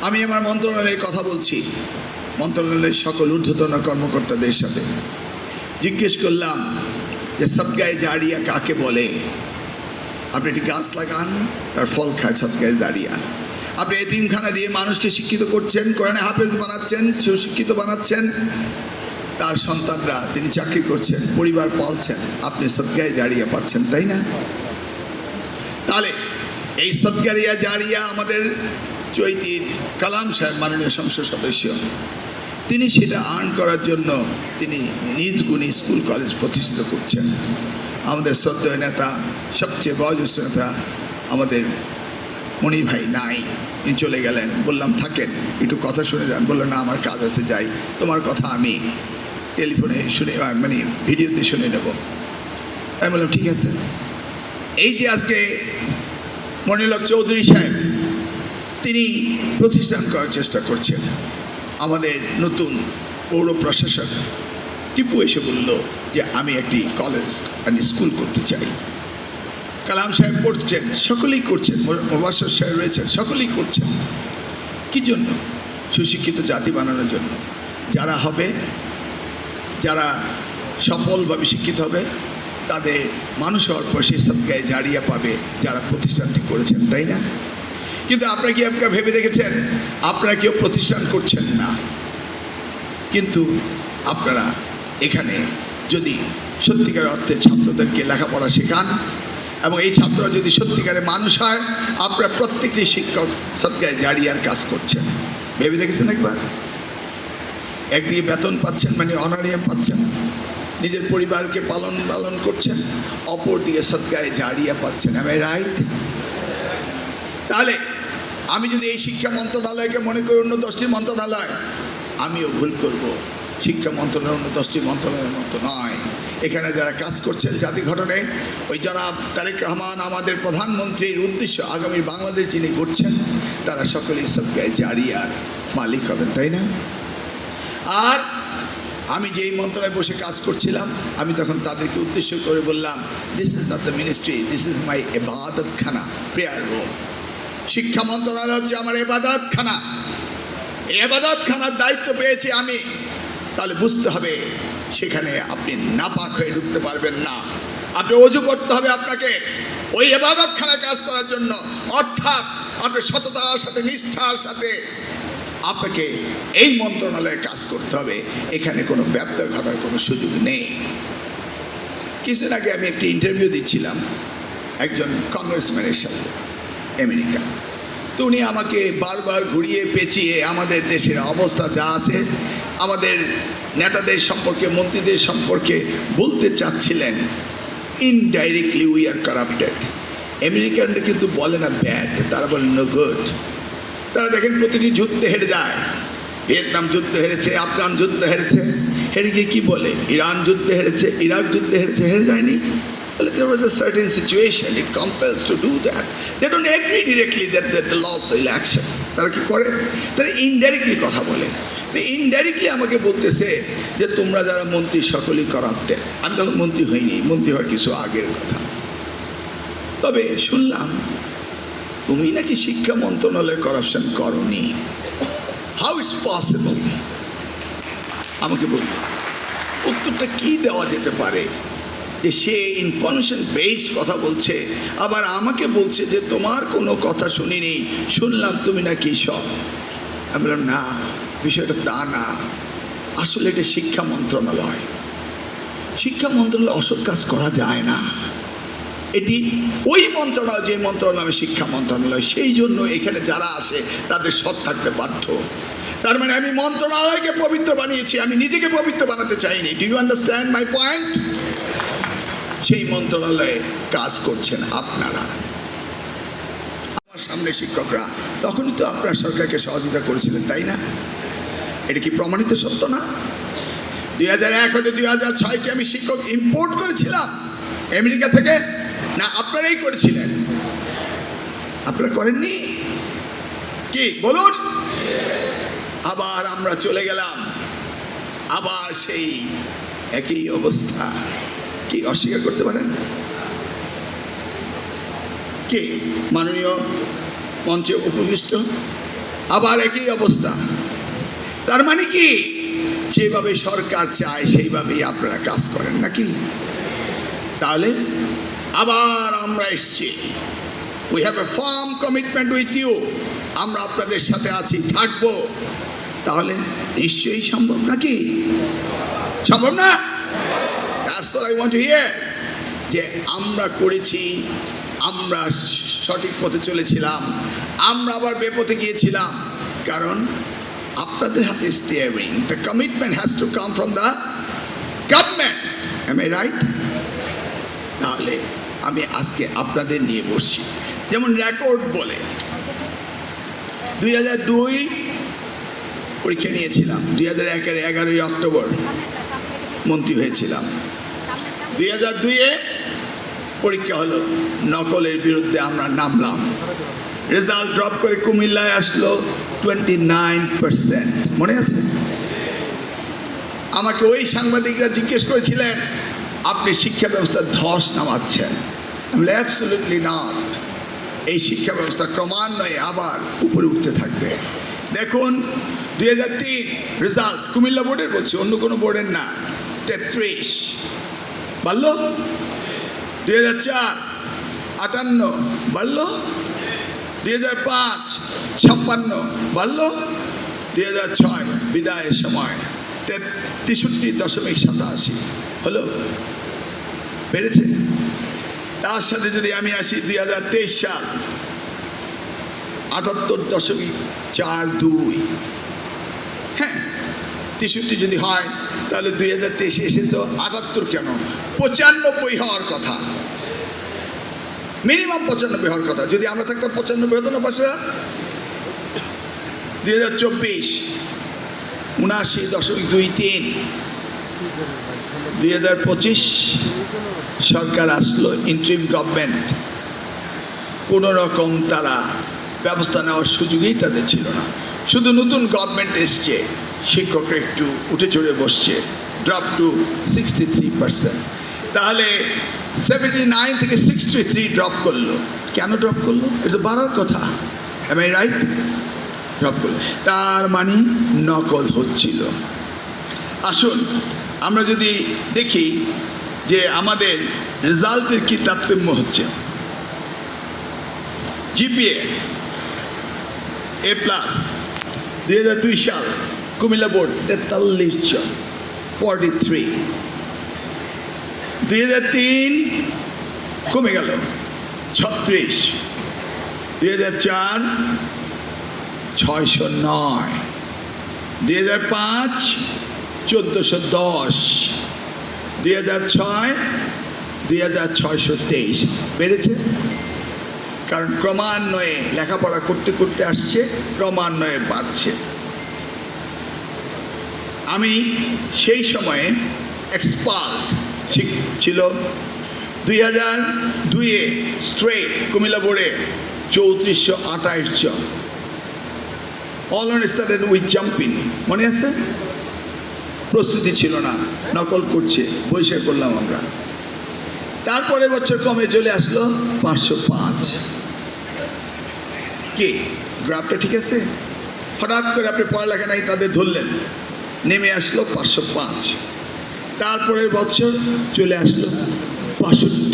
আমি আমার মন্ত্রণালয়ে কথা বলছি, মন্ত্রণালয়ের সকল ঊর্ধ্বতন কর্মকর্তাদের সাথে জিজ্ঞেস করলাম যে সদকায়ে জারিয়া কাকে বলে। আপনি একটি গাছ লাগান, তার ফল খায় সদকায়ে জারিয়া। আপনি এতিমখানা দিয়ে মানুষকে শিক্ষিত করছেন, কোরআনে হাফেজ বানাচ্ছেন, সুশিক্ষিত বানাচ্ছেন, তার সন্তানরা তিনি চাকরি করছেন, পরিবার পালছেন, আপনি সদকায়ে জারিয়া পাচ্ছেন, তাই না? তাহলে এই সদকায়ে জারিয়া আমাদের চৈতির কালাম সাহেব, মাননীয় সংসদ সদস্য, তিনি সেটা আর্ন করার জন্য তিনি নিজ গুণী স্কুল কলেজ প্রতিষ্ঠিত করছেন। আমাদের শ্রদ্ধেয় নেতা, সবচেয়ে বয়োজ্যেষ্ঠ নেতা আমাদের মনির ভাই নাই, তিনি চলে গেলেন। বললাম থাকেন, একটু কথা শুনে যান। বললো না, আমার কাজ আছে, যাই, তোমার কথা আমি টেলিফোনে শুনে, মানে ভিডিওতে শুনে নেব। আমি বললাম ঠিক আছে। এই যে আজকে মনিরুল চৌধুরী সাহেব, তিনি প্রতিষ্ঠান করার চেষ্টা করছেন। আমাদের নতুন পৌর প্রশাসক টিপু এসে বলল যে আমি একটি কলেজ and স্কুল করতে চাই। কালাম সাহেব পড়ছেন, সকলেই করছেন, মোবাশ্বের সাহেব রয়েছেন, সকলেই করছেন। কী জন্য? সুশিক্ষিত জাতি বানানোর জন্য। যারা হবে, যারা সফলভাবে শিক্ষিত হবে, তাদের মানুষ হওয়ার পর সেই সদকায়ে জারিয়া পাবে যারা প্রতিষ্ঠানটি করেছেন, তাই না? কিন্তু আপনারা কি আপনারা ভেবে দেখেছেন, আপনারা কেউ প্রতিষ্ঠান করছেন না, কিন্তু আপনারা এখানে যদি সত্যিকার অর্থে ছাত্রদেরকে লেখাপড়া শেখান এবং এই ছাত্ররা যদি সত্যিকারে মানুষ হয়, আপনারা প্রত্যেকটি শিক্ষক সদকায়ে জারিয়ার কাজ করছেন। ভেবে দেখেছেন একবার? একদিকে বেতন পাচ্ছেন, মানে অনারিয়াম পাচ্ছেন, নিজের পরিবারকে পালন করছেন, অপরদিকে সদকায়ে জারিয়া পাচ্ছেন। am I right? তাহলে আমি যদি এই শিক্ষা মন্ত্রণালয়কে মনে করি অন্য 10টি মন্ত্রণালয়, আমিও ভুল করব। শিক্ষা মন্ত্রণালয় অন্য 10টি মন্ত্রণালয়ের মতো নয়। এখানে যারা কাজ করছেন জাতি গঠনে, ওই জনাব তারেক রহমান আমাদের প্রধানমন্ত্রীর উদ্দেশ্য আগামী বাংলাদেশ যিনি করছেন, তারা সকলেই সদকায়ে জারিয়ার মালিক হবেন, তাই না? আর আমি যেই মন্ত্রণালয়ে বসে কাজ করছিলাম, আমি তখন তাদেরকে উদ্দেশ্য করে বললাম, this is not the ministry, this is my ইবাদতখানা, প্রেয়ার রুম। শিক্ষা মন্ত্রণালয় হচ্ছে আমার ইবাদতখানা। এই ইবাদতখানার দায়িত্ব পেয়েছি আমি। তাহলে বুঝতে হবে, সেখানে আপনি নাপাক হয়ে ঢুকতে পারবেন না। আপনি ওযু করতে হবে আপনাকে ওই ইবাদতখানায় কাজ করার জন্য। অর্থাৎ আপনি সততার সাথে, নিষ্ঠার সাথে আপনাকে এই মন্ত্রণালয়ে কাজ করতে হবে। এখানে কোনো ব্যত্যয় ঘটার কোনো সুযোগ নেই। কিছুদিন আগে আমি একটি ইন্টারভিউ দিচ্ছিলাম একজন কংগ্রেসম্যানের সাথে, আমেরিকা। তো উনি আমাকে বারবার ঘুরিয়ে পেঁচিয়ে আমাদের দেশের অবস্থা যা আছে, আমাদের নেতাদের সম্পর্কে, মন্ত্রীদের সম্পর্কে বলতে চাচ্ছিলেন, ইনডাইরেক্টলি উই আর কারাপ্টেড। আমেরিকানরা কিন্তু বলে না ব্যাড, তারা বলে নো গুড। তারা দেখেন প্রতিটি যুদ্ধে হেরে যায়। ভিয়েতনাম যুদ্ধ হেরেছে, আফগান যুদ্ধ হেরেছে, হেরে গিয়ে কী বলে? ইরান যুদ্ধে হেরেছে, ইরাক যুদ্ধে হেরেছে, হেরে যায়নি? There was a certain situation, it compels to do that. They don't agree directly that they lost the election. তারা কি করে? তারা ইনডাইরেক্টলি কথা বলে। তো ইনডাইরেক্টলি আমাকে বলতেছে যে তোমরা যারা মন্ত্রী সকলেই করাপ্টেড। আমি তখন মন্ত্রী হইনি, মন্ত্রী হওয়ার কিছু আগের কথা। তবে শুনলাম তুমি নাকি শিক্ষা মন্ত্রণালয়ে করাপশন করনি। How it's possible? আমাকে বলল। উত্তরটা কি দেওয়া যেতে পারে? যে সে ইনফরমেশন বেসড কথা বলছে, আবার আমাকে বলছে যে তোমার কোনো কথা শুনিনি, শুনলাম তুমি নাকি সব। আমি বললাম না, বিষয়টা তা না। আসলে এটা শিক্ষা মন্ত্রণালয়। শিক্ষা মন্ত্রণালয় অসৎ কাজ করা যায় না। এটি ওই মন্ত্রণালয়, যে মন্ত্রণালয় শিক্ষা মন্ত্রণালয়, সেই জন্য এখানে যারা আসে তাদের সৎ থাকতে বাধ্য। তার মানে আমি মন্ত্রণালয়কে পবিত্র বানিয়েছি, আমি নিজেকে পবিত্র বানাতে চাইনি। Do you understand my point? সেই মন্ত্রণালয়ে কাজ করছেন আপনারা। আমার সামনে শিক্ষকরা, তখনই তো আপনারা সরকারকে সহযোগিতা করেছিলেন, তাই না? এটা কি প্রমাণিত সত্য না? 2001 হতে 2006-কে আমি শিক্ষক ইম্পোর্ট করেছিলাম আমেরিকা থেকে, না আপনারাই করেছিলেন? আপনারা করেননি কি বলুন? আবার আমরা চলে গেলাম, আবার সেই একই অবস্থা। কি অস্বীকার করতে পারেন? কে মাননীয় মঞ্চে উপবিষ্ট আবার একই অবস্থা। তার মানে কি, যেভাবে সরকার চায় সেইভাবেই আপনারা কাজ করেন নাকি? তাহলে আবার আমরা এসছি, we have a firm commitment with you, আমরা আপনাদের সাথে আছি, থাকবো। তাহলে নিশ্চয়ই সম্ভব নাকি? সম্ভব না? That's what I want to hear. যে আমরা করেছি, আমরা সঠিক পথে চলেছিলাম, আমরা আবার বেপথে গিয়েছিলাম, কারণ আপনাদের হাতে steering. The commitment has to come from the government. Am I right? তাহলে আমি আজকে আপনাদের নিয়ে বসছি। যেমন রেকর্ড বলে 2002 পরীক্ষা নিয়েছিলাম, 2001-এর 11ই অক্টোবর মন্ত্রী হয়েছিলাম। 2002-এ পরীক্ষা হলো, নকলের বিরুদ্ধে আমরা নামলাম, রেজাল্ট ড্রপ করে কুমিল্লায় আসলো 29%। মনে আছে? আমাকে ওই সাংবাদিকরা জিজ্ঞেস করেছিলেন, আপনি শিক্ষা ব্যবস্থা ধস নামাচ্ছেন। Absolutely not. এই শিক্ষা ব্যবস্থা ক্রমান্বয়ে আবার উপরে উঠতে থাকবে। দেখুন 2003 রেজাল্ট, কুমিল্লা বোর্ডের বলছি, অন্য কোনো বোর্ডের না, 33 বাড়ল। 2004 58 বাড়ল। 2005 56 বাড়ল। 2006 বিদায়ের সময় 63.87 হলো, বেড়েছে। তার সাথে যদি আমি আসি 2023 সাল 78.42। হ্যাঁ, 63 যদি হয় তাহলে 2023 এসে তো 78 কেন, 95 হওয়ার কথা, মিনিমাম 95 হওয়ার কথা। যদি আমরা থাকতাম 95 হতো না পাশে। 2024 79.23। 2025 সরকার আসলো, ইন্টারিম গভর্নমেন্ট, কোনো রকম তারা ব্যবস্থা নেওয়ার সুযোগই তাদের ছিল না। শুধু নতুন গভর্নমেন্ট এসছে, শিক্ষকরা একটু উঠে চড়ে বসছে, ড্রপ টু 63%। তাহলে 79 থেকে 63 ড্রপ করলো। কেন ড্রপ করলো? এটা বাড়ার কথা। M I right? ড্রপ করলো, তার মানে নকল হচ্ছিল। আসুন আমরা যদি দেখি যে আমাদের রেজাল্টের কি তারতম্য হচ্ছে। জিপিএ A+, 2002 সাল কুমিল্লা বোর্ড 43 43। 2003 কমে গেল 36। 2004 609। 2005 1410। 2006 2623। বেড়েছে, কারণ ক্রমান্বয়ে লেখাপড়া করতে করতে আসছে, ক্রমান্বয়ে বাড়ছে। আমি সেই সময়ে এক্সপার্ট ছিল। 2002-এ স্ট্রেট কুমিল্লা বোর্ডে 3428 জন। All on started with jumping, মনে আছে? প্রস্তুতি ছিল না, নকল করছে, বৈশাখ করলাম আমরা। তারপরে বছর কমে চলে আসলো 505। কি গ্রাফটা ঠিক আছে? হঠাৎ করে আপনি পড়ালেখা নাই তাদের ধরলেন, নেমে আসলো 505। তারপরের বছর চলে আসলো 65।